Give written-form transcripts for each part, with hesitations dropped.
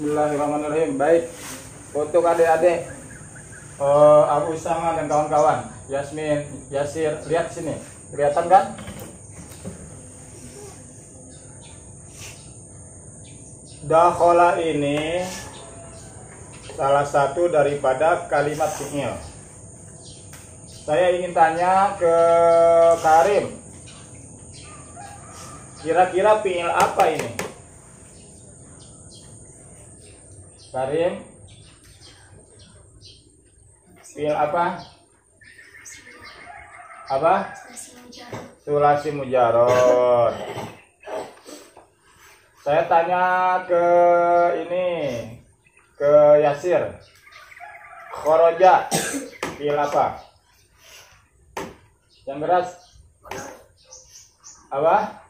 Bismillahirrahmanirrahim. Baik, untuk adik-adik Abu Usama dan kawan-kawan, Yasmin, Yasir, lihat sini, kelihatan kan? Dakhola ini salah satu daripada kalimat fi'il. Saya ingin tanya ke Karim, kira-kira fi'il apa ini? Karim, fi'il apa? Apa? Sulasi mujarrad. Saya tanya ke ini, ke Yasir, khoroja, fi'il apa? Yang keras apa?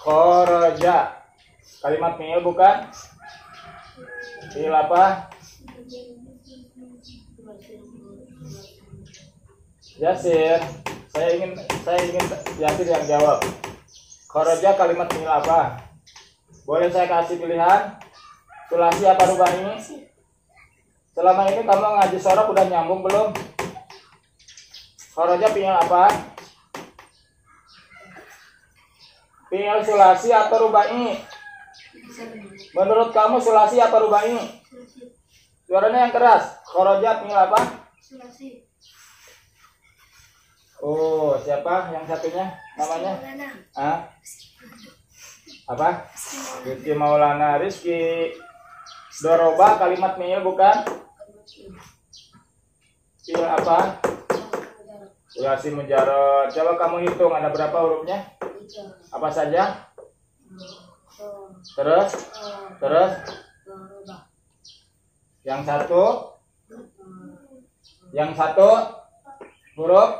Khoroja, kalimat fi'il bukan? Fi'il apa? Yasir, saya ingin Yasir yang jawab. Khoroja kalimat fi'il apa? Boleh saya kasih pilihan? Sulasi apa rubai? Selama ini kamu ngaji sorok udah nyambung belum? Khoroja fi'il apa? Fi'il sulasi atau rubai? Menurut kamu sulasi apa rubai? Suaranya yang keras. Khoroja fi'il apa? Sulasi. Oh, siapa yang satunya namanya? Ah? Apa? Rizky Maulana. Rizky. Doroba kalimat fi'il bukan? Fi'il apa? Sulasi mujarrad. Coba kamu hitung ada berapa hurufnya? Apa saja? Terus? Yang satu huruf?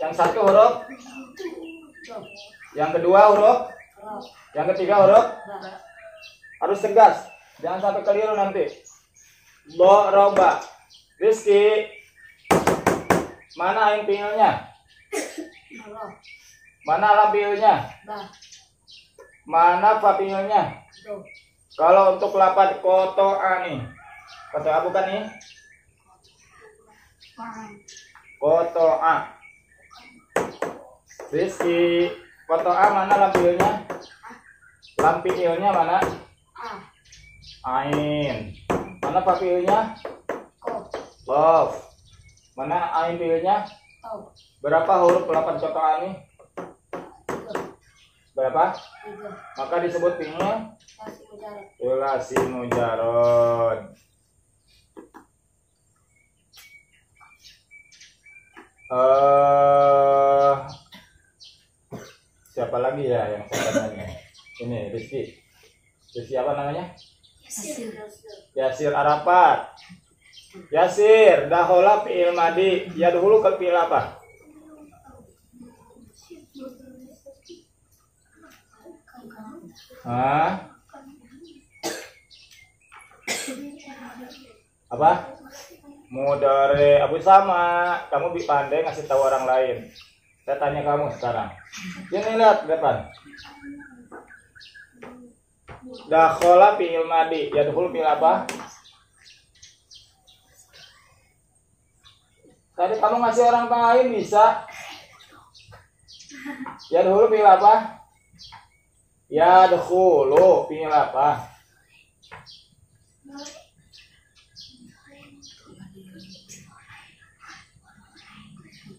Yang satu huruf? Yang kedua huruf? Yang ketiga huruf? Harus tegas, jangan sampai keliru nanti. Doroba. Rizky, mana ain fi'ilnya? Mana lam fi'ilnya? Mana fa fi'ilnya? Kalau untuk lafaz koto'a nih, koto'a bukan nih? Koto'a. Rizky, koto'a mana lam fi'ilnya? Lam fi'ilnya mana? Ain. Mana fa fi'ilnya? Qaf. Mana ain fi'ilnya? Berapa huruf lafaz koto'a nih? Berapa? Maka disebut fi'il sulasi mujarrad. Siapa lagi ya yang saya tanya? Ini Rizky. Rizky apa namanya? Yasir Arafat. Yasir, dahola fi'il madi. Ya dahulu ke fi'il apa? Hah? Apa? Mudhari. Abu sama. Kamu pandai ngasih tahu orang lain. Saya tanya kamu sekarang. Ini lihat depan. Dakhola fi'il madi. Ya dahulu fi'il apa? Tadi kamu ngasih orang lain bisa. Ya dahulu fi'il apa? Ya dahulu fi'il apa?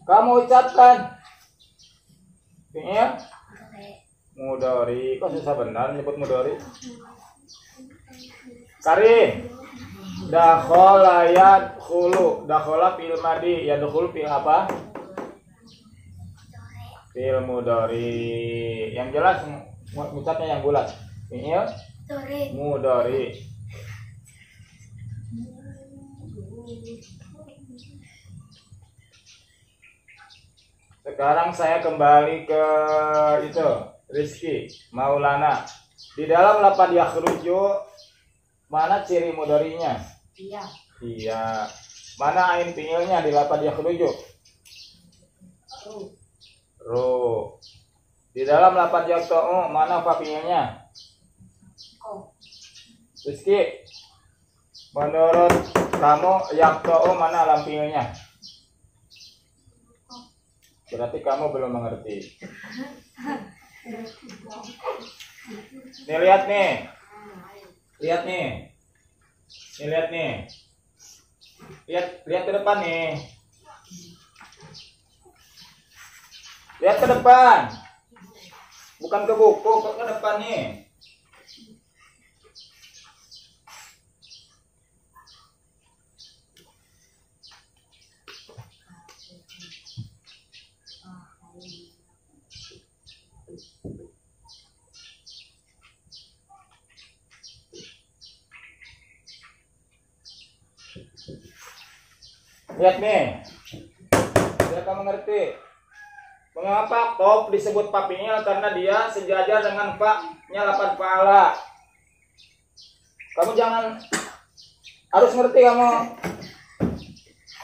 Kamu ucapkan fi'il mudhari. Kok susah benar nyebut mudhari? Karim, dakhola yadkhulu. Dakhola fi'il madi. Yadkhulu fi'il apa? Fi'il mudhari. Yang jelas ucapnya yang bulat. Fi'il mudhari. Sekarang saya kembali ke itu Rizky Maulana. Di dalam lafaz yakhruju mana ciri mudhari'nya? Iya. Mana ain fi'ilnya di lafaz yakhruju? Ru. Di dalam lafaz yaqta'u mana fa fi'ilnya? Rizky, menurut kamu yakto mana lampinya? Berarti kamu belum mengerti. Nih lihat nih. Lihat nih. Nih lihat nih. Lihat ke depan nih. Lihat ke depan. Bukan ke buku, ke depan nih. Lihat nih. Biar kamu ngerti. Mengapa Kop disebut papinya? Karena dia sejajar dengan Fa-nya 8 pala. Kamu jangan harus ngerti kamu.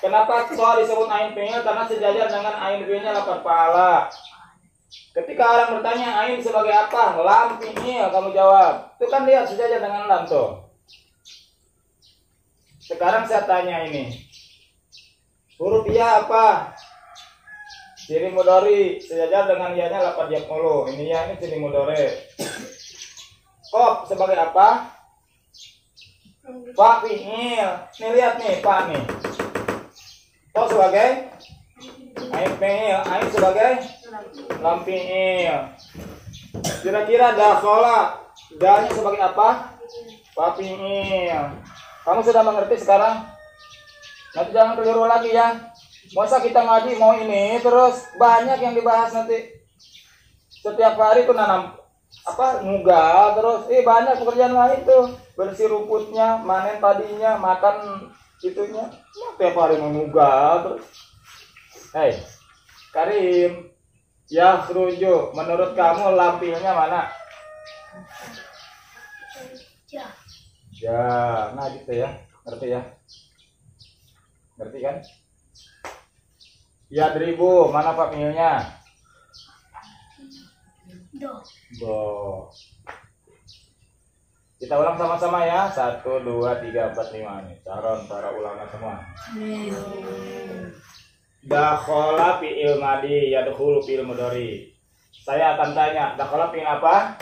Kenapa Ko disebut Ain Fi'il? Karena sejajar dengan Ain Fi'ilnya 8 pala. Ketika orang bertanya Ain sebagai apa? Lam Fi'il, kamu jawab. Itu kan dia sejajar dengan lam tuh. Sekarang saya tanya ini. Huruf ya apa? Ciri mudhari sejajar dengan ya-nya 8 yakmulu. Ini ya, ini ciri mudhari. Kop sebagai apa? Fa fi'il. Nih lihat nih, Fa nih. Kop sebagai Ain fi'il. Ain sebagai lam fi'il. Kira-kira dakhala, da-nya sebagai apa? Fa fi'il. Kamu sudah mengerti sekarang? Nanti jangan keliru lagi ya. Masa kita ngaji mau ini terus banyak yang dibahas nanti. Setiap hari tuh nanam apa nugal terus banyak pekerjaan lain tuh. Bersih rumputnya, manen padinya, makan itunya. Setiap hari mau nugal terus. Hei, Karim, ya Rujo, menurut kamu lampilnya mana? Ya, nah gitu ya. Ngerti ya? Ngerti kan? Ya dribu, mana Pak Milnya? Do. Kita ulang sama-sama ya. 1, 2, 3, 4, 5 nih. Calon para ulama semua. Dakhala fi'il madi, yadkhulu fi'il mudhari. Saya akan tanya, dakhala fi'il apa?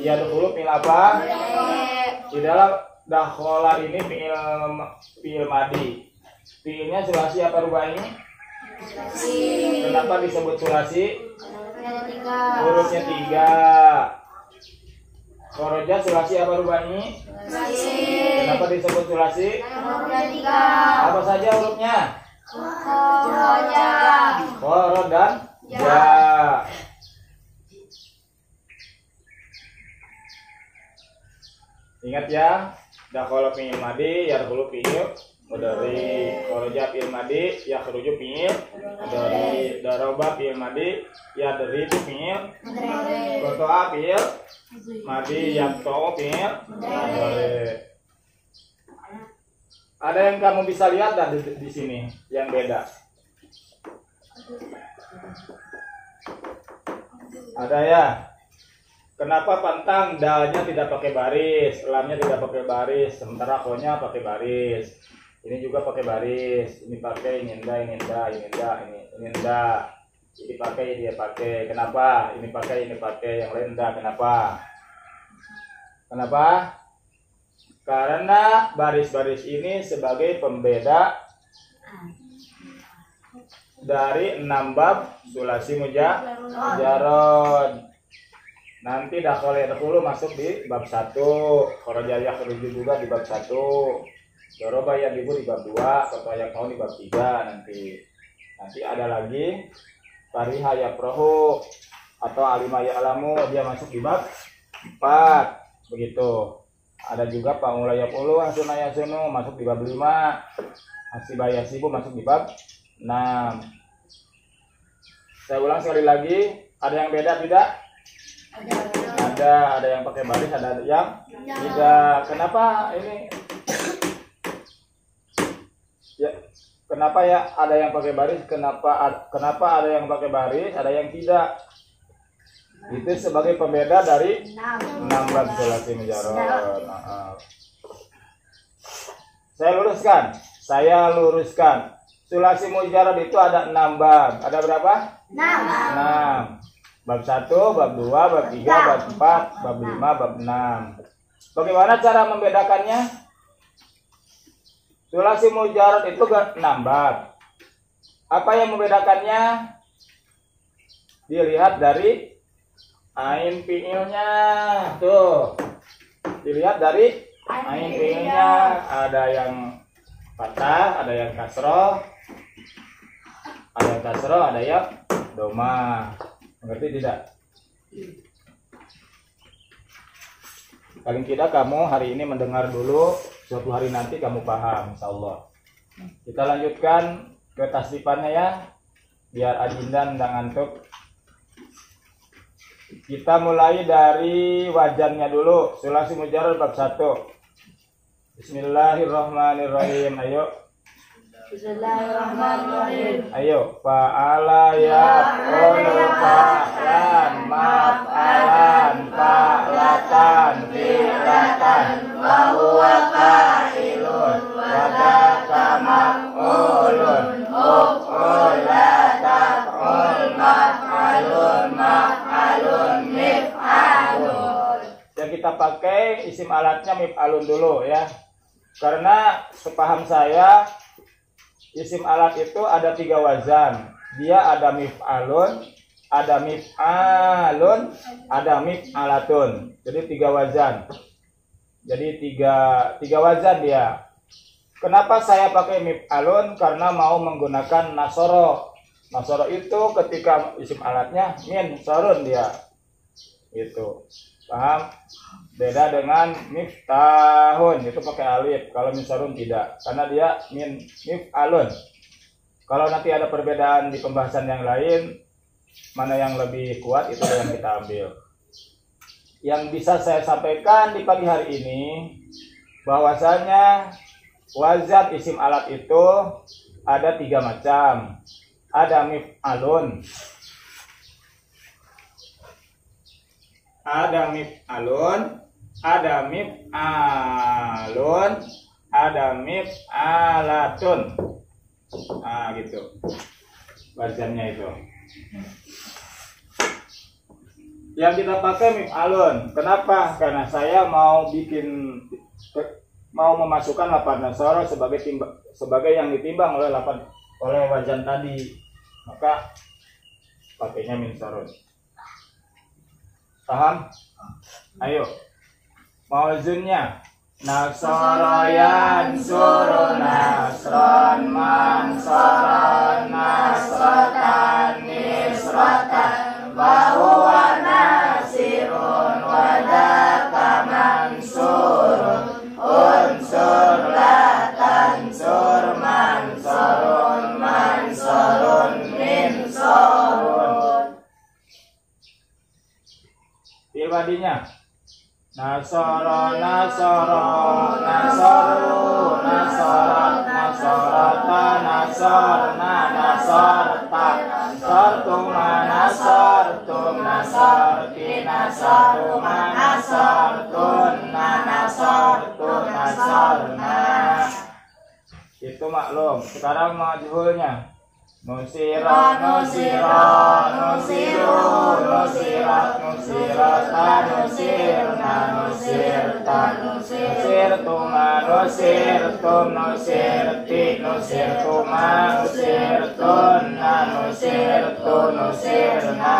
Yadkhulu fi'il apa? Di dalam dakhala ini fi'il madi. Fi'ilnya sulasi apa rubai? Kenapa disebut sulasi? Hurufnya 3. Kharaja sulasi apa rubai? Kenapa disebut sulasi? Apa saja hurufnya? Khara dan ja. Ingat ya, dakhala fi'il madi, yadkhulu fi'il mudhari. Kharaja fi'il madi, yakhruju fi'il mudhari. Daraba fi'il madi, yadribu fi'il mudhari. Qata'a fi'il madi, yaqta'u fi'il mudhari. Ada yang kamu bisa lihat dah di sini yang beda? Ada ya? Kenapa pantang dalnya tidak pakai baris, lamnya tidak pakai baris, sementara konya pakai baris. Ini juga pakai baris, ini pakai, ini enggak, ini enggak, ini enggak, ini enggak. Ini pakai, dia pakai. Kenapa? Ini pakai, yang lain enggak. Kenapa? Kenapa? Karena baris-baris ini sebagai pembeda dari 6 bab sulasi mujarrad. Nanti dakhala yadkhulu masuk di bab 1, kharaja yakhruju juga di bab 1, daraba yadribu di bab 2, qata'a yaqta'u di bab 3 nanti. Nanti ada lagi fariha yafrahu atau alima ya'lamu, dia masuk di bab 4. Begitu. Ada juga pamula yaqulu hasuna yasunu masuk di bab 5. Hasiba yasibu masuk di bab 6. Saya ulang sekali lagi, ada yang beda tidak? Ada yang pakai baris, ada yang tidak. Kenapa ini? Ya, kenapa ya ada yang pakai baris? Kenapa ada yang pakai baris, ada yang tidak? Itu sebagai pembeda dari 6 bab sulasi mujarrad. Saya luruskan. Sulasi mujarrad itu ada 6 bab. Ada berapa? 6. Bab 1, bab 2, bab 3, bab 4, bab 5, bab 6. Bagaimana cara membedakannya? Sulasi mujarrad itu 6 bab. Apa yang membedakannya? Dilihat dari ain fiilnya. Tuh. Dilihat dari ain fiilnya. Ada yang fathah, ada yang kasroh. Ada yang kasroh, ada yang doma. Mengerti tidak? Paling tidak kamu hari ini mendengar dulu. Suatu hari nanti kamu paham, insya Allah. Kita lanjutkan ke tasdifannya ya. Biar Adinda tidak ngantuk. Kita mulai dari wajannya dulu. Sulasi mujarrad bab 1. Bismillahirrahmanirrahim. Ayo. Bismillahirrahmanirrahim. Ayo. Fa'ala yaf'ulu fa'lan maf'alan fa'latan fi'latan wa huwa fa'ilun wa dzaka maf'ulun uf'ula taf'ul maf'alun maf'alun mif'alun. Yang kita pakai isim alatnya mif'alun dulu ya. Karena sepaham saya isim alat itu ada 3 wazan. Dia ada mif'alun, ada mif'alun, ada mif'alatun. Jadi 3 wazan. Jadi tiga wazan dia. Kenapa saya pakai mif'alun? Karena mau menggunakan nasoro. Nasoro itu ketika isim alatnya min sorun dia. Itu. Paham? Beda dengan miftahun, itu pakai alif. Kalau min sorun tidak, karena dia mif'alun. Kalau nanti ada perbedaan di pembahasan yang lain, mana yang lebih kuat itu yang kita ambil. Yang bisa saya sampaikan di pagi hari ini, bahwasanya wazan isim alat itu ada 3 macam. Ada mif'alun, ada mif'alun, ada mif'alun, ada mif'alatun. Nah gitu wazannya itu. Yang kita pakai mif'alun. Kenapa? Karena saya mau memasukkan lapan nasara sebagai yang ditimbang oleh wazan tadi. Maka pakainya min sarun. Paham? Ayo. Mawzunnya nasara yansuru nasran mansaran nasratan nisratan wa huwa nasirun wa dzaka mansurun unsur la tansur mansarun mansarun min sarun. Firmadinya nasara nasara nasaru nasarat nasarata nasarna nasarta nasartuma nasartum nasarti nasartuma nasartunna nasartun nasarna. Itu maklum. Sekarang majhulnya nusira nusira nusiru nusirat nusirata nusirna nusirta nusirtuma nusirtum nusirti nusirtuma nusirtunna nusirtu nusirna.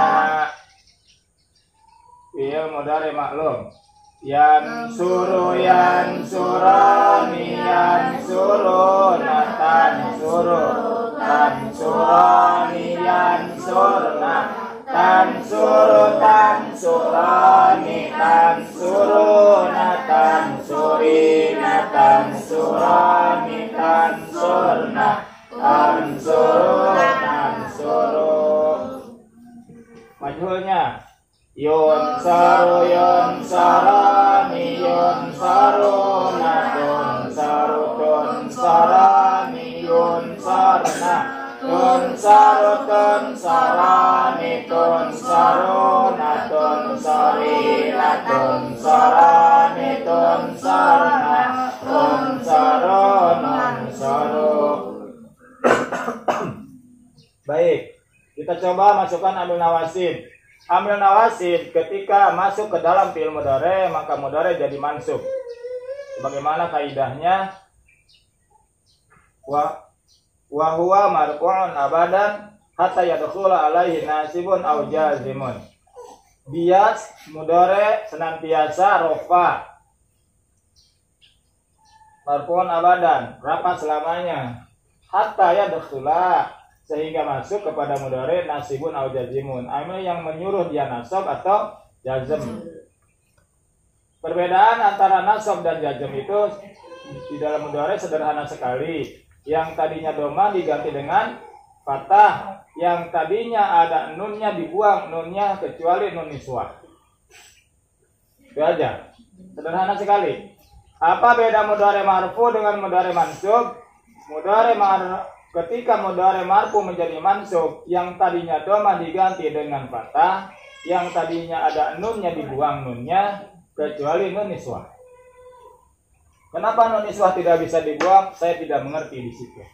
Fi'il mudhari maklum. Yansuru yansurani yansuruna tansuru tansurani yansurna tansuru tansurani tansuruna tansurina tansurani tansurna tansuru tansuru. Majhulnya yunsaru yunsarani yunsaruna tunsaru tunsarani yunsarna tunsaru tunsarani tunsaruna tunsarani tunsarna tunsaron unsaru. Baik, kita coba masukkan amil nawasib. Amil nawasib ketika masuk ke dalam fi'il mudhari maka mudhari jadi mansub. Bagaimana kaidahnya? Wa huwa marfu'un abadan hatta yadkhula alaihi nasibun aw jazimun. Bias mudhari senantiasa rofa. Marfu'un abadan, rapat selamanya. Hatta yadkhula, sehingga masuk kepada mudhari nasibun aw jazimun. Amil yang menyuruh dia nasab atau jazm. Perbedaan antara nasab dan jazm itu di dalam mudhari sederhana sekali. Yang tadinya dhamma diganti dengan fathah, yang tadinya ada nunnya dibuang nunnya kecuali nun niswah. Itu aja. Sederhana sekali. Apa beda mudhari marfu dengan mudhari mansub? Ketika mudhari marfu menjadi mansub, yang tadinya dhamma diganti dengan fathah, yang tadinya ada nunnya dibuang nunnya kecuali nun niswah. Kenapa nun niswah tidak bisa dibuang? Saya tidak mengerti di situ.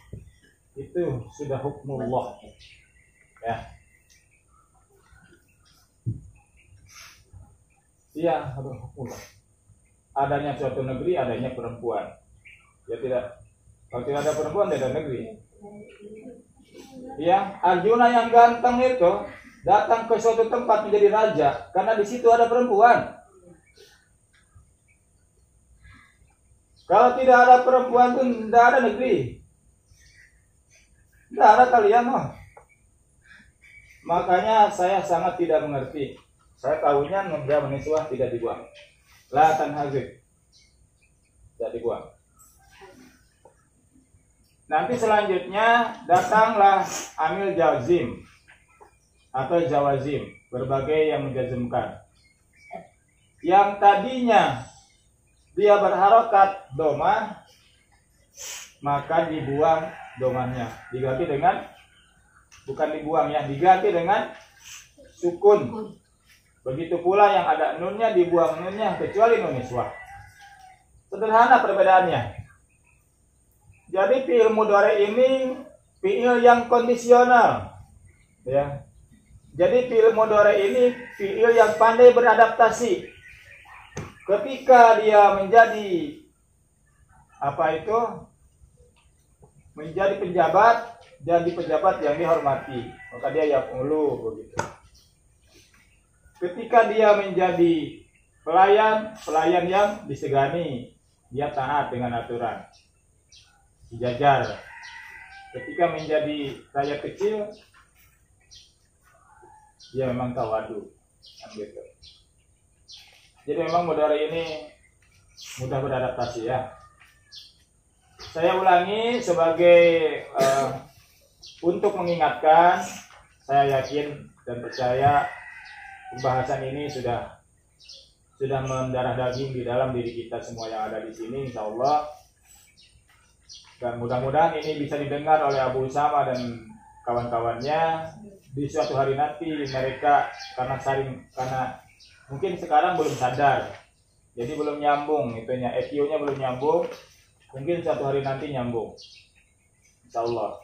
Itu sudah hukmullah. Ya. Iya, hukmullah. Adanya suatu negeri, adanya perempuan. Ya tidak. Kalau tidak ada perempuan, tidak ada negeri. Ya, Arjuna yang ganteng itu datang ke suatu tempat menjadi raja karena di situ ada perempuan. Kalau tidak ada perempuan itu tidak ada negeri. Tidak ada kalian loh. Makanya saya sangat tidak mengerti. Saya tahunya nunda meniswah tidak dibuang. La tanhazib. Tidak dibuang. Nanti selanjutnya datanglah amil jazim atau jawazim, berbagai yang menjazmkan. Yang tadinya dia berharokat doma, maka dibuang domanya, diganti dengan, bukan dibuang ya, diganti dengan sukun. Begitu pula yang ada nunnya dibuang nunnya kecuali nun niswah. Sederhana perbedaannya. Jadi fi'il mudhari ini fi'il yang kondisional, ya. Jadi fi'il mudhari ini fi'il yang pandai beradaptasi. Ketika dia menjadi menjadi penjabat dan di pejabat yang dihormati, maka dia yaf'ulu begitu. Ketika dia menjadi pelayan yang disegani, dia taat dengan aturan, dijajar. Ketika menjadi rakyat kecil, dia memang tawadu, gitu. Jadi memang mudhari ini mudah beradaptasi ya. Saya ulangi sebagai untuk mengingatkan. Saya yakin dan percaya pembahasan ini sudah mendarah daging di dalam diri kita semua yang ada di sini, insya Allah. Dan mudah-mudahan ini bisa didengar oleh Abu Usama dan kawan-kawannya di suatu hari nanti. Mereka karena mungkin sekarang belum sadar, jadi belum nyambung itunya, EQ-nya belum nyambung. Mungkin suatu hari nanti nyambung, insya Allah.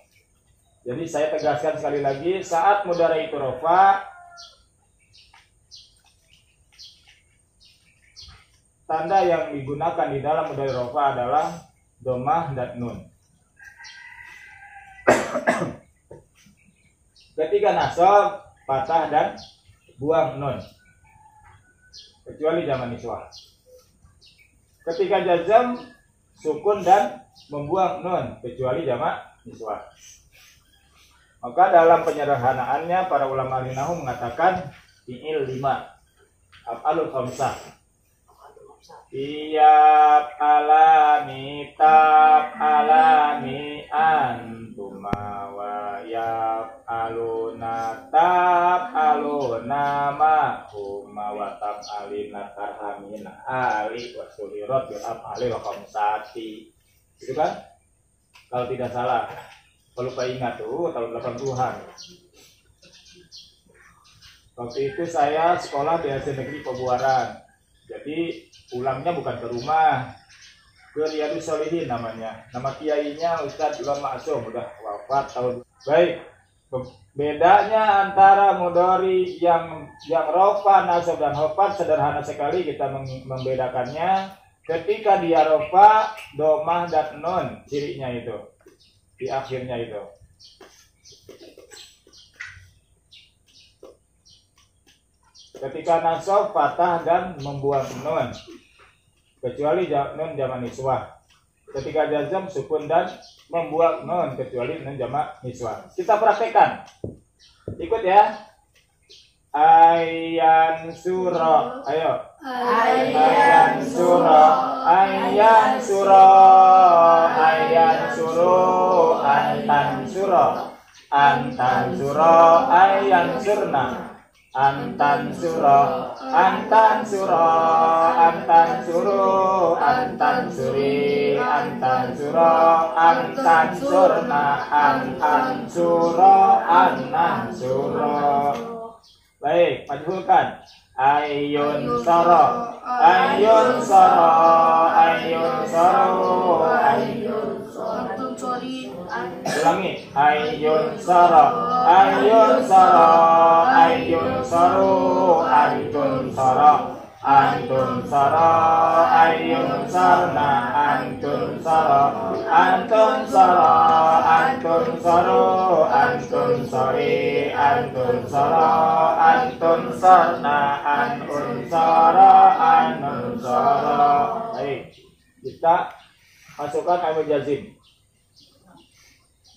Jadi saya tegaskan sekali lagi, saat mudhari itu rofa, tanda yang digunakan di dalam mudhari rofa adalah dhammah dan nun. Ketika nasab, fathah dan buang nun, kecuali zaman niswah. Ketika jazam, sukun dan membuang nun, kecuali jamak niswah. Maka dalam penyederhanaannya para ulama nahwu mengatakan fi'il 5, af'alul khamsah. Iyab alani tab alani antuma wa yab aluna tab aluna ma'huma wa tab alina tarhamina ali wa sulirat bil af'ali wa khamsati. Itu kan? Kalau tidak salah. Kalau lupa ingat tuh tahun 80-an. Waktu itu saya sekolah di SD Negeri Pebuaran. Jadi pulangnya bukan ke rumah, ke Riyadus Shalihin namanya. Nama kiainya Ustadz Imam Maksum, udah wafat tahun. Baik, bedanya antara mudhari yang rofa, nasab dan hofat sederhana sekali kita membedakannya. Ketika dia rofa, domah dan nun cirinya itu di akhirnya itu. Ketika nasab, fathah dan membuang nun, kecuali nun jamak niswah. Ketika jazam, sukun dan membuang nun, kecuali nun jamak niswah. Kita praktekkan, ikut ya. Ayan surah, ayo. Ayan surah, ayan surah, ayan suruh, antan surah, antan surah, ayan surna. Antan surah, antan surah, antan suruh, antan suri, antan surah, antan surna, antan surah, antan surah. Baik, majhulkan. Ayun sarah, ayun sarah, ayun saruh, ayun ulangi. Ayun sarah, ayun sarah, ayun saruh, antun sarah, antun sarah, ayun sarna, antun sarah, antun sarah, antun saruh, antun sari, antun sarah, antun sarna, antun sarah, antun sarah. Baik, kita masukkan amil jazim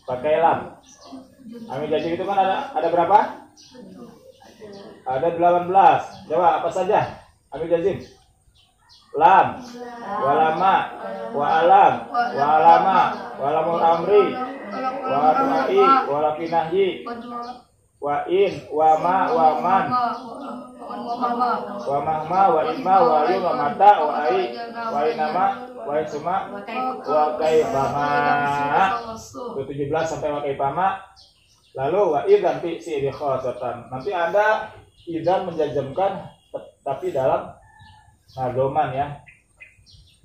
pakai lam. Amil jazim itu kan ada berapa? Ada 18. Coba apa saja amil jazim? Lam, walama, wa alam, wa alama, walamul amri, wa du'ai, walakinahyi, wa in, wa ma, wa man, wa mahma, wa imma, wa yu, wa mata, wa ai, wa inama, wa isma, wa kaifama. 17 sampai wa kaifama. Lalu wa idzan fi si'ri khasatan. Nanti Anda idzan menjazamkan tapi dalam nadoman ya,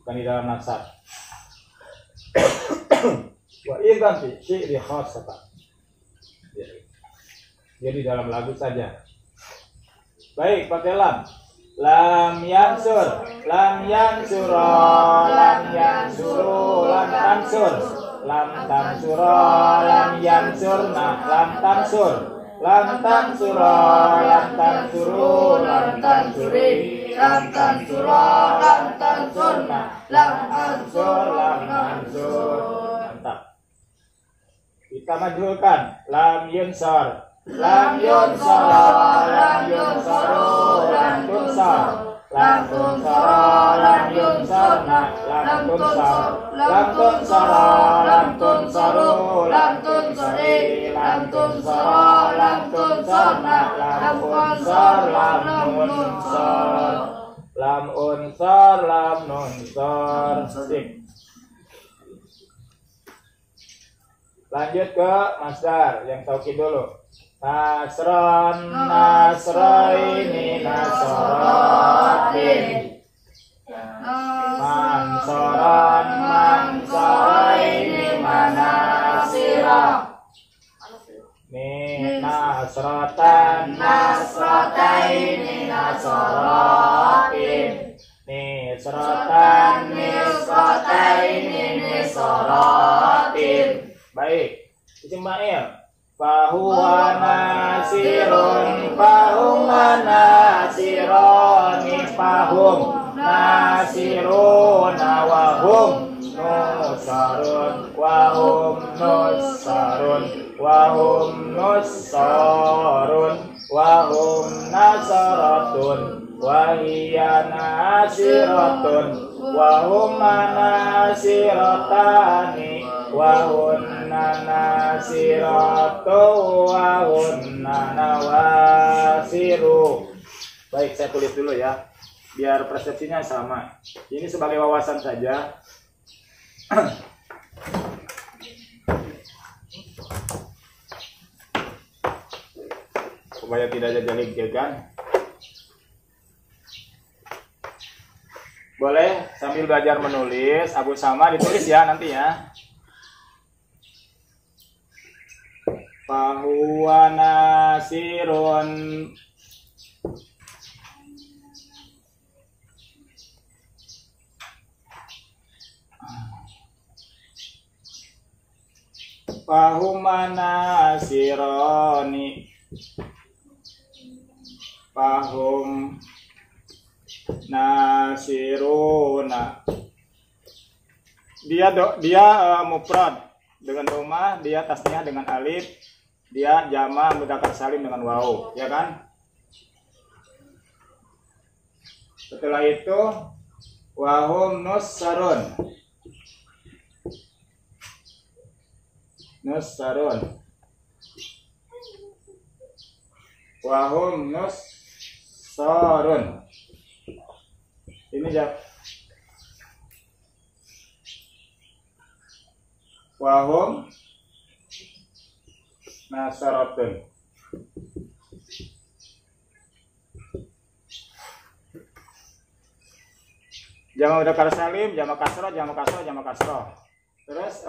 bukan di dalam nasab. Wa idzan fi si'ri khasatan. Jadi dalam lagu saja. Baik, pakai lam. Lam yansur, lam yansura, lam yansuru, lam tansur, lam tansura, lam yansurna, lam tansur, lam tansura, lam tansuru, lam tansuri, lam tansura, lam tansurna, lam ansur, lam ansur. Mantap. Kita majhulkan. Lam yunsar, lam yunsara, lam yunsaru, lam tunsar, lam tunsara, lam yunsarna, lam tunsar, lam tunsara, lam tunsaru, lam tunsari, lam tunsara, lam tunsarna, lam unsar, lam nunsar, lam unsar, lam nunsar. Sip. Lanjut ke masdar yang taukid dulu. Nasron, nasroini, nasrotin. Mansoron, mansoraini, manasira. Nasrotan, nasrotaini, nasrotin. Nisrotan, nisrotaini, nisrotin. Baik, Ismail. Fahuwa nasirun, fahum nasironi, fahum nasiruna, wahum nusarun, wahum nusarun, wahum nusarun, wahum nasaratun, wahiyya nasiratun, wahum nasiratani, wahunna nasiratu, wahunna nawasiru. Baik, saya tulis dulu ya, biar persepsinya sama. Ini sebagai wawasan saja. Supaya tidak ada jengkel kan. Boleh sambil belajar menulis, Abu Sama ditulis ya nanti ya. Fahuwa nasirun. Fahuma nasironi. Fahum nasiruna. Dia mufrad dengan doma, dia tasniah dengan alif, dia jama mudzakkar salim dengan waw, ya kan? Setelah itu wahum nussarun. Nussarun. Wahum nussarun. Ini ya. Wahum nasaratun. Jama mudzakkar salim, jama kasroh, jama kasroh, jama kasroh. Terus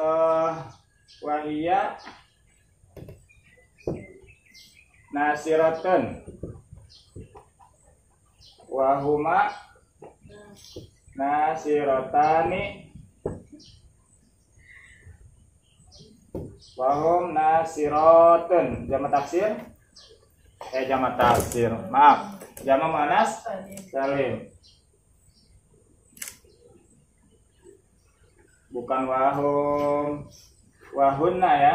wahia nasiratun. Wahuma nasiratani. Wahum nasiratun. Jama taksir. Jama taksir. Maaf. Jama muannas salim. Bukan wahum. Wahunna ya.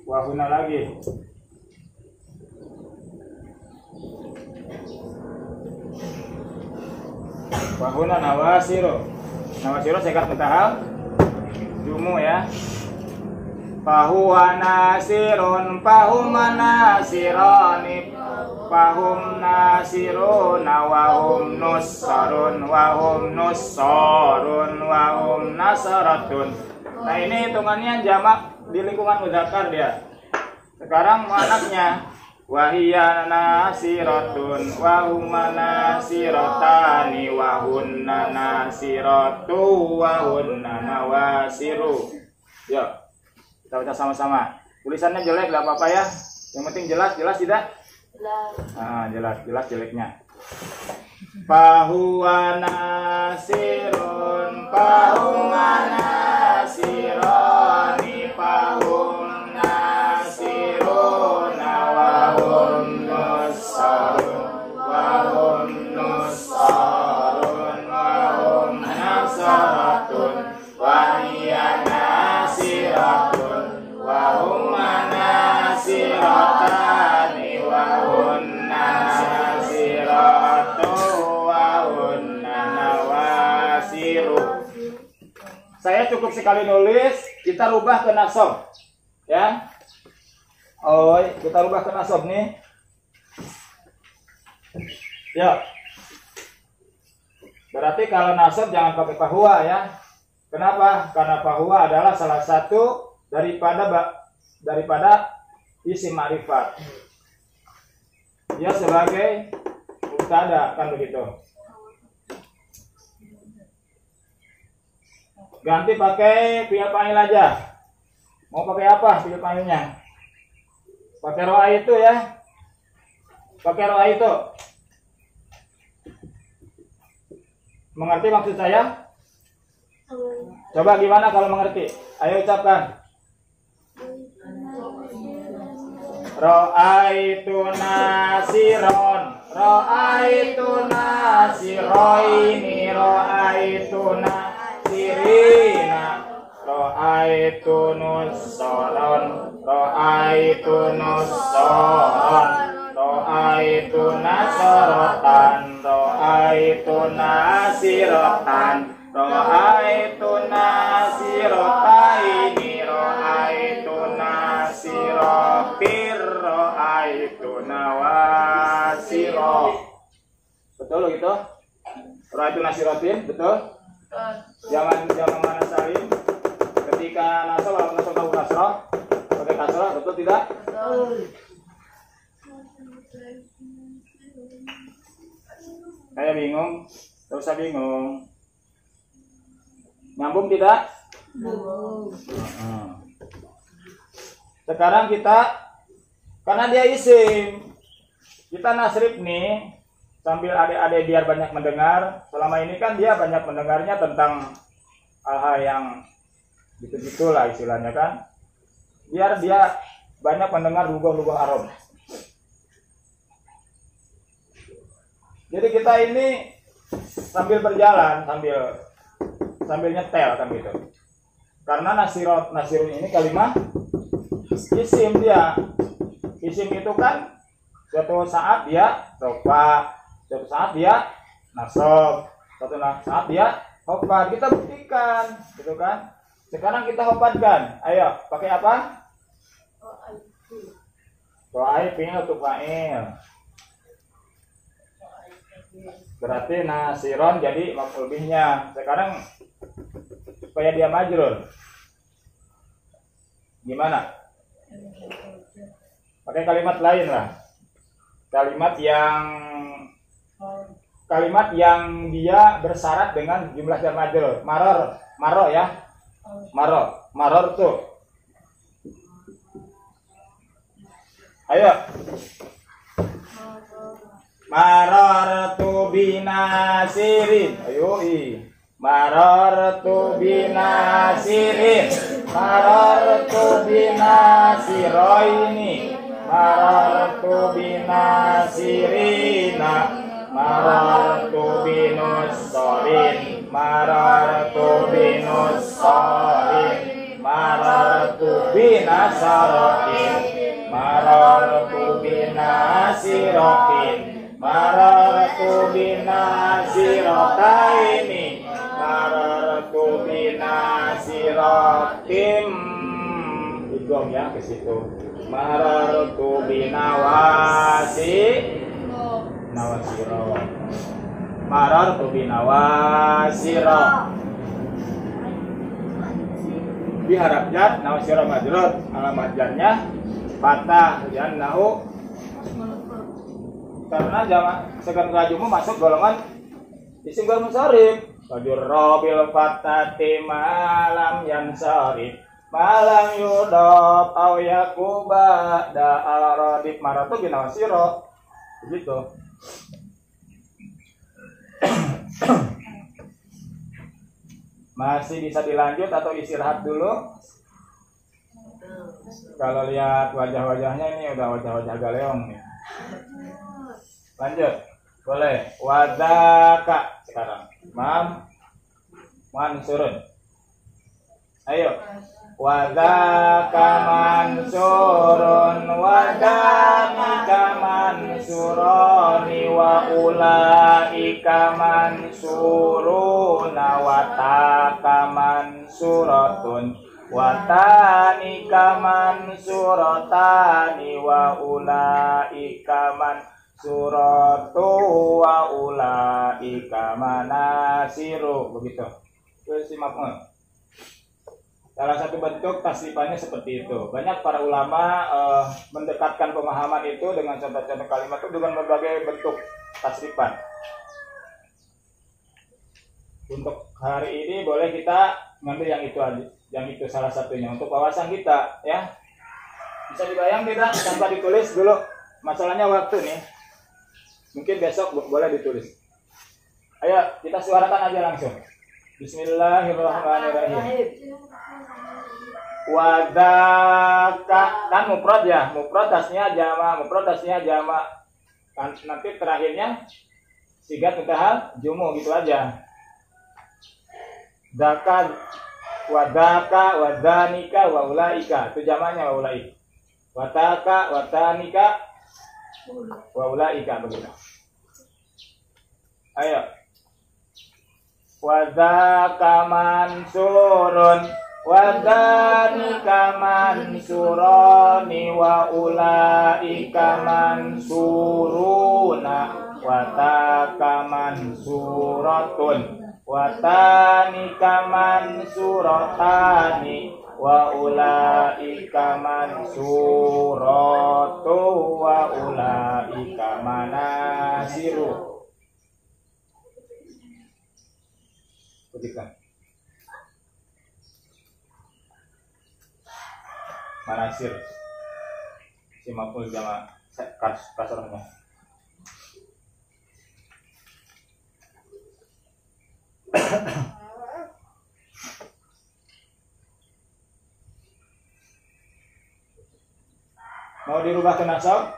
Wahunna lagi. Wahuna nawasiru. Nawasiru sekat mutahal jumu ya. Fahuwa nasirun, fahuma nasirani, fahum nasiruna, wahum nussarun, wahum nussarun, wahum nasaratun. Nah ini hitungannya jamak di lingkungan mudzakkar dia. Sekarang muannasnya wahia nasiratun, wahuma nasiratani, wahunna nasiratu, wahunna nawasiru. Yuk, kita baca sama-sama. Tulisannya jelek gak apa-apa ya. Yang penting jelas tidak? Jelas. Jelas jeleknya. Fahuwa nasirun, fahuma nasirani, fahum nasiruna, wahum nussarun, wahum nussarun, wahum nasaratun, wahia nasiratun, wahum nasiratani, wahun nasiratu, wahun nawasiru. Saya cukup sekali nulis, kita rubah ke nasab ya. Oh, kita rubah ke nasab nih. Ya. Berarti kalau nasab jangan pakai fahuwa ya. Kenapa? Karena fahuwa adalah salah satu daripada isim ma'rifat. Dia sebagai mubtada kan begitu. Ganti pakai fi'il fa'il aja. Mau pakai apa fi'il fa'ilnya? Pakai ro'a itu ya. Pakai ro'a itu. Mengerti maksud saya? Coba gimana kalau mengerti? Ayo ucapkan. Ra'aitu nasiron, ra'aitu nasiroini, ra'aitu nasirina, ra'aitu nussaron, ra'aitu nussaron, ra'aitu nasaratan, ra'aitu nasiratan, ra'aitu nasirataini, ra'aitu nasirafir, ra'aitu nawasiro. Betul gitu? Ra'aitu nasiratin, betul? Jangan mana salim. Ketika nasab atau nasab tahu kasrah, pakai kasrah, betul tidak? Kayak bingung? Gak usah bingung. Nyambung tidak? Sekarang kita, karena dia isim, kita nasrif nih, sambil adik-adik biar banyak mendengar. Selama ini kan dia banyak mendengarnya tentang hal-hal yang gitu-gitulah istilahnya kan. Biar dia banyak mendengar lugah-lugah Arab. Jadi kita ini sambil berjalan, sambil nyetel kan gitu. Karena nasirun ini kalimat isim dia. Isim itu kan suatu saat dia rofa, suatu saat dia nasab, suatu saat dia hofat. Kita buktikan, gitu kan? Sekarang kita hofatkan. Ayo, pakai apa? Ro'ai fi'il untuk fa'il. Berarti nasiron jadi maf'ul bihnya. Sekarang supaya dia majrur. Gimana? Pakai kalimat lain lah. Kalimat yang dia bersyarat dengan jumlah jar majrur. Maror ya. Maror tuh. Ayo. Marartu binasirin. Ayo Marartu binasirin. Marartu binasiroini. Marartu binasirina. Marartu binussorin. Marartu binussorin. Marartu binasaroin. Marartu binasiroin. Marartu binasirotaini. Marartu binasirotim. Idgham ya ke situ. Marartu nawasiro. Marartu binawasiro. Di harap jar nawasiro majrur, alamat jarnya patah dan nahu. Karena sekan rajumu masuk golongan isim gal munsharif. Wajur robil fatati malam yansharif. Malam yudob au yakuba da al-radib maratu binawasiro. Begitu. Masih bisa dilanjut atau istirahat dulu? Kalau lihat wajah-wajahnya ini udah wajah-wajah galeong nih. Lanjut, boleh. Wadaka sekarang. Mansurun. Ayo. Wadaka mansurun. Wadamika mansuroni. Wa ulaika mansuruna. Wataka mansuratun. Watanika mansuratani. Wa ulaika mansuratu. Wa ulaika manasiru. Begitu. Itu simaknya. Salah satu bentuk tasrifannya seperti itu. Banyak para ulama mendekatkan pemahaman itu dengan contoh-contoh kalimat itu dengan berbagai bentuk tasrifan. Untuk hari ini boleh kita ngambil yang itu salah satunya untuk wawasan kita, ya. Bisa dibayang tidak tanpa ditulis dulu? Masalahnya waktu nih. Mungkin besok boleh ditulis. Ayo kita suarakan aja langsung. Bismillahirrahmanirrahim. Wadaka kan mufrad ya, mufrad tasnya jama, kan nanti terakhirnya sigat mutahal jumu gitu aja. Daka, wadanika, wa ulaika itu jamanya wa ulaik. Wataka, watanika, wa ulaika begitu. Ayo. Wadaka mansurun. Wadanika mansuroni. Wa ulaika mansuruna. Wataka mansuratun. Watanika mansuratani. wa ulaika mansuratu wa ulaika manasiru. Perhatikan. Manasir. Si maf'ul jama' kasrahnya. Mau dirubah ke nasab?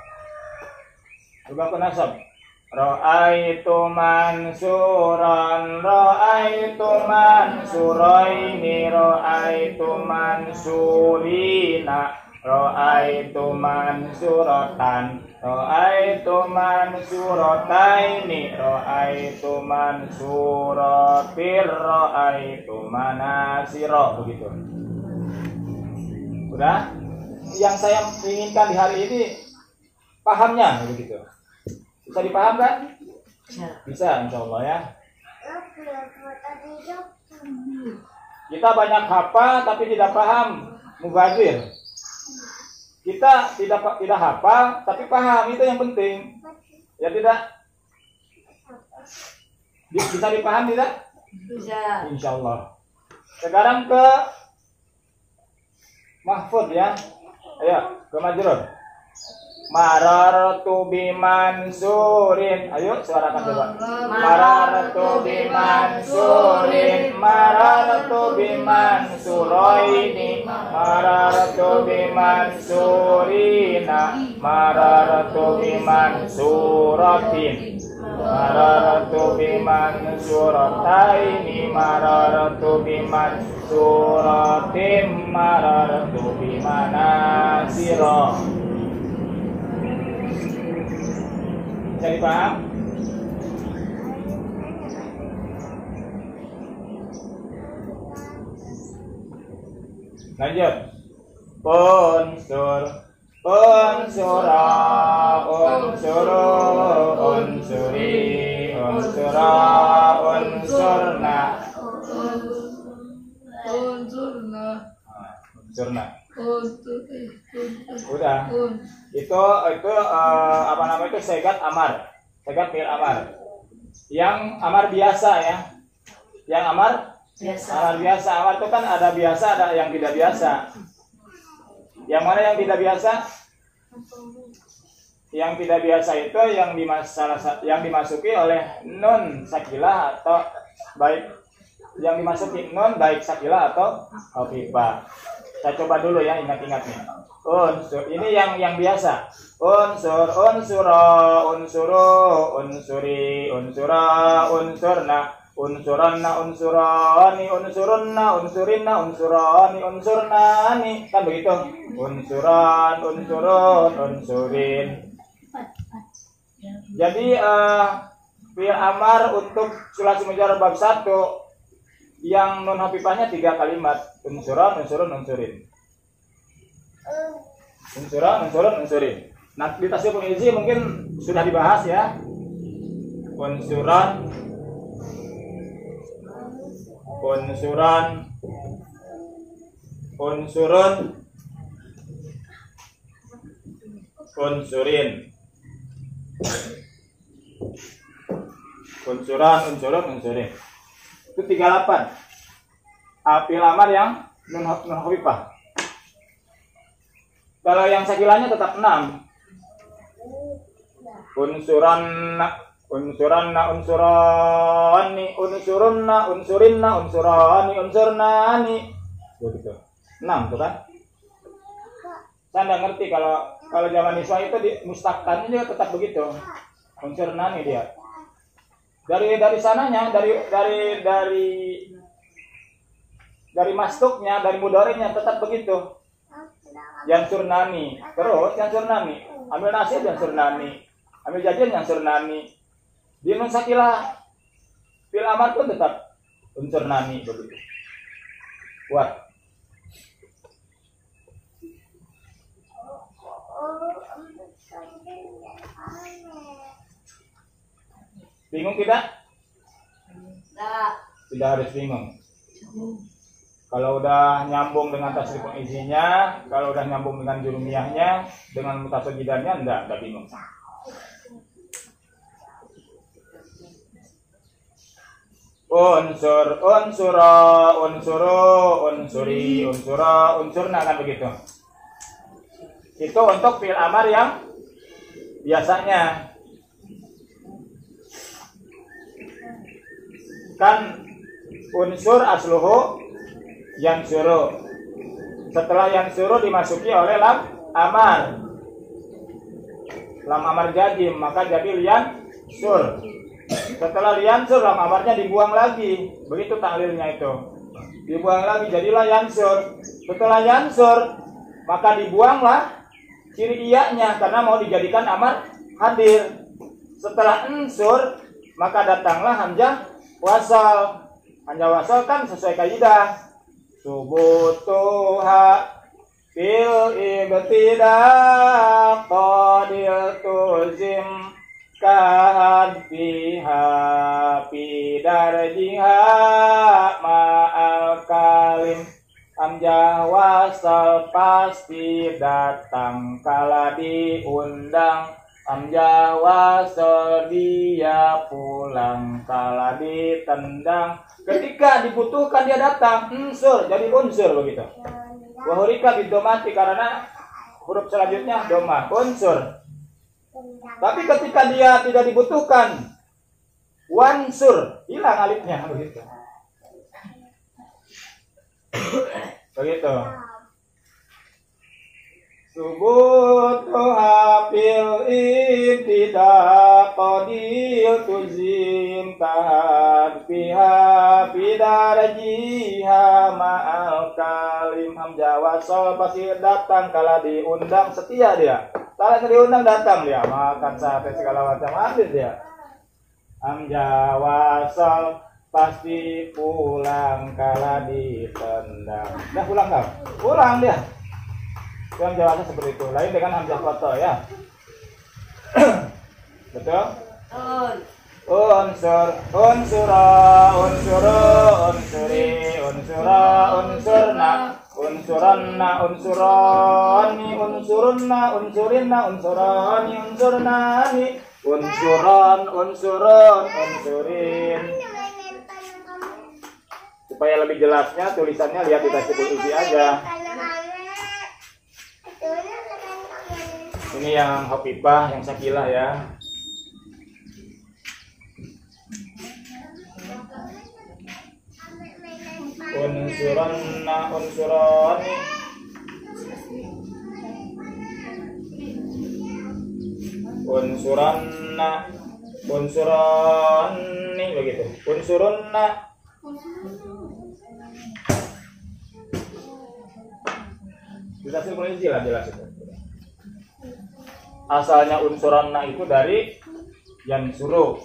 Rubah ke nasab. Ra'aitu mansuran, ra'aitu mansuraini, ra'aitu mansurina, ra'aitu mansuratan, ra'aitu mansurataini, ra'aitu mansuratir, ra'aitu manasira. Begitu. Udah? Yang saya inginkan di hari ini pahamnya begitu. Bisa dipaham kan? Bisa, insya Allah ya. Kita banyak hafal tapi tidak paham mubadir. Kita tidak hafal tapi paham, itu yang penting. Ya tidak? Bisa dipaham tidak? Bisa. Insya Allah. Sekarang ke mahfud ya. Ayo ke majrur. Marartu bimansurin. Ayo suarakan coba. Marartu bimansurin, marartu bimansuraini, marartu bimansurina, marartu bimansuratin, marartu bimansurataini, marartu bimansuratin, marartu bimanasira. Bisa dipaham? Lanjut. Unsur, unsura, unsuru, unsuri, unsura, unsurna. Unsurna. Udah. Itu apa namanya itu segat amar. Segat fi'il amar. Yang amar biasa ya. Yang amar biasa. Amar biasa. Amar itu kan ada biasa, ada yang tidak biasa. Yang mana yang tidak biasa? Yang tidak biasa itu yang dimasuki oleh nun sakilah atau baik yang dimasuki nun baik sakilah atau khafifah. Saya coba dulu ya, ingat-ingat nih. Unsur, ini yang biasa. Unsur, unsura, unsuru, unsuri, unsura, unsurna, unsuranna, unsurani, unsurunna, unsurinna, unsurani, unsurnani. Kan begitu. Unsuran, unsurun, unsurin. Jadi fi'il amar untuk sulasi mujarrad bab 1 yang non hafifahnya 3 kalimat. Unsuran, unsurun, unsurin. Unsuran, unsurun, unsurin. Nah, di tasrif izi mungkin sudah dibahas ya. Unsuran, unsuran, unsurun, unsurin. Unsuran, unsurun, unsurin. Itu 38. Fi'il amar yang nun hafifah. Kalau yang sakilanya tetap 6. Unsuranna, unsuranna, unsurani, unsurunna, unsurinna, unsurani, unsurnani. Begitu. 6 tuh kan? Saya nggak ngerti kalau zaman Iswa itu di mustaqkannya juga tetap begitu. Unsurnani dia. Dari sananya, dari mastuknya, dari mudhari'nya tetap begitu. Yansurnani, terus yansurnani, ambil nasib yansurnani, ambil jajan yansurnani. Di nun sakilah fi'il amar pun tetap unsurnani begitu. Buat. Bingung tidak? Tidak. Tidak harus bingung. Kalau udah nyambung dengan tasriful isinya, kalau udah nyambung dengan jurumiyahnya, dengan mutasajidannya, enggak bingung. Unsur, unsura, unsuru, unsuri, unsura, unsurna, kan begitu. Itu untuk fi'il amar yang biasanya. Kan unsur asluhu yang suruh. Setelah yang suruh dimasuki oleh lam amar. Lam amar jazim, maka jadi lian sur. Setelah lian sur, lam amarnya dibuang lagi. Begitu taklilnya itu. Dibuang lagi, jadilah yansur. Setelah yansur, maka dibuanglah ciri iyanya karena mau dijadikan amar hadir. Setelah ensur, maka datanglah hamzah wasal. Hamzah wasal kan sesuai kaidah. Subutuha fil ibtida qadil tuzim kahadfiha pidarjiha ma'al kalim. Hamzah wasal pasti datang kala diundang. Hamzah wasal dia pulang kala ditendang. Ketika dibutuhkan dia datang. Unsur, jadi unsur begitu. Wahurika bidomati, karena huruf selanjutnya doma, unsur. Tapi ketika dia tidak dibutuhkan, wansur, hilang alifnya begitu. Begitu. Subutuha fil ibtida qadil tuzim kahadfiha bidarjiha ma'al kalim. Hamzah wasal pasti datang kala diundang, setia dia. Kala diundang datang dia, makan sate segala macam habis dia. Hamzah wasal pasti pulang kala ditendang. Dah pulang kau? Pulang dia. Yang jawabnya seperti itu. Lain dengan hamzah qata ya. Betul? Unsur, unsura, unsuru, unsuri, unsura, unsurna, unsuranna, unsurani, unsurunna, unsurinna, unsurani, unsurnani, unsuran, unsurun, unsurin. Supaya lebih jelasnya tulisannya lihat di tasriful isi aja. Ini yang Hafifah, yang Sakilah ya. Unsuranna, unsurani, unsuranna, unsurani, begitu. Unsurunna. Kita simulasi jelas itu. Asalnya unsuranna itu dari yang suruh.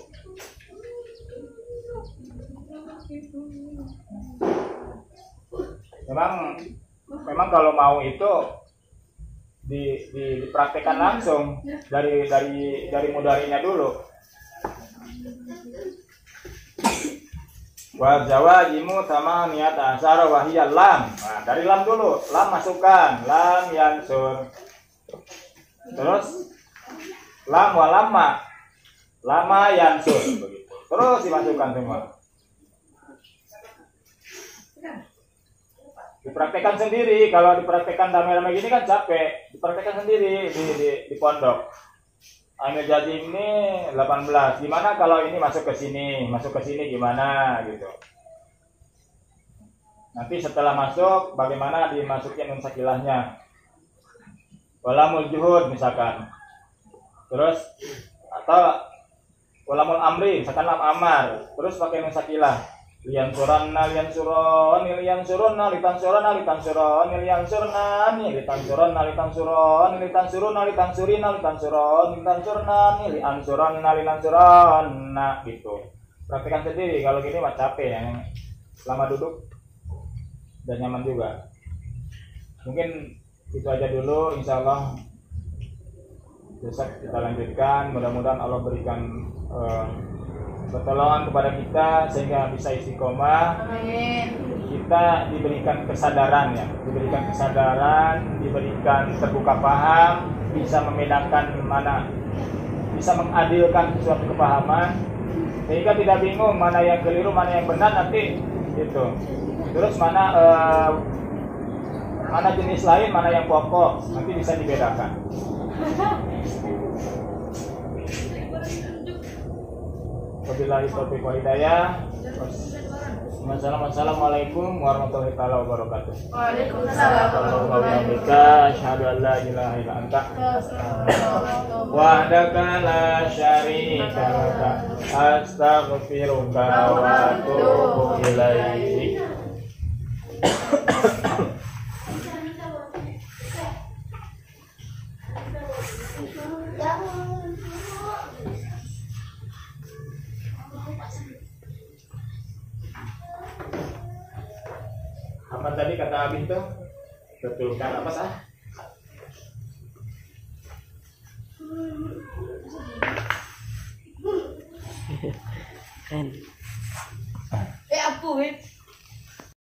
Memang kalau mau itu dipraktekkan langsung dari mudhari'nya dulu. Wa zawajimu sama niat asar wahiyal lam. Nah, dari lam dulu, lam masukkan, lam yansur. Terus lam wa lama yansur begitu. Terus dimasukkan semua. Dipraktekkan sendiri. Kalau dipraktekkan damai-damai gini kan capek. Dipraktekkan sendiri di pondok. Amil jazim ini 18. Gimana kalau ini masuk ke sini gimana gitu. Nanti setelah masuk bagaimana dimasukin nun sakilahnya. Walamul juhud misalkan. Terus atau walamul amri misalkan lam amar. Terus pakai nun sakilah. Lian suranna lian suroni lian surunna litan surana litan suroni lian surnani litan surana litan suroni litan suruna litan surina litan suroni litan surnani lian suranna litan surana gitu. Praktekkan sendiri. Kalau gini mah capek ya. Lama duduk dan nyaman juga. Mungkin itu aja dulu, insya Allah besok kita lanjutkan. Mudah-mudahan Allah berikan pertolongan kepada kita sehingga bisa istiqomah. Amin. Kita diberikan kesadaran ya, diberikan terbuka paham, bisa membedakan mana, bisa mengadilkan suatu kepahaman, sehingga tidak bingung mana yang keliru, mana yang benar nanti gitu. Terus mana jenis lain, mana yang pokok, nanti bisa dibedakan. Wabillahi taufiq wal hidayah. Wassalamualaikum warahmatullahi wabarakatuh. Waalaikumsalam warahmatullahi Asyhadu an la ilaha illa anta wahdaka la syarika laka astaghfiruka wa atubu ilaik. Apa tadi kata Abin tuh? Betulkan apa sah? Keren.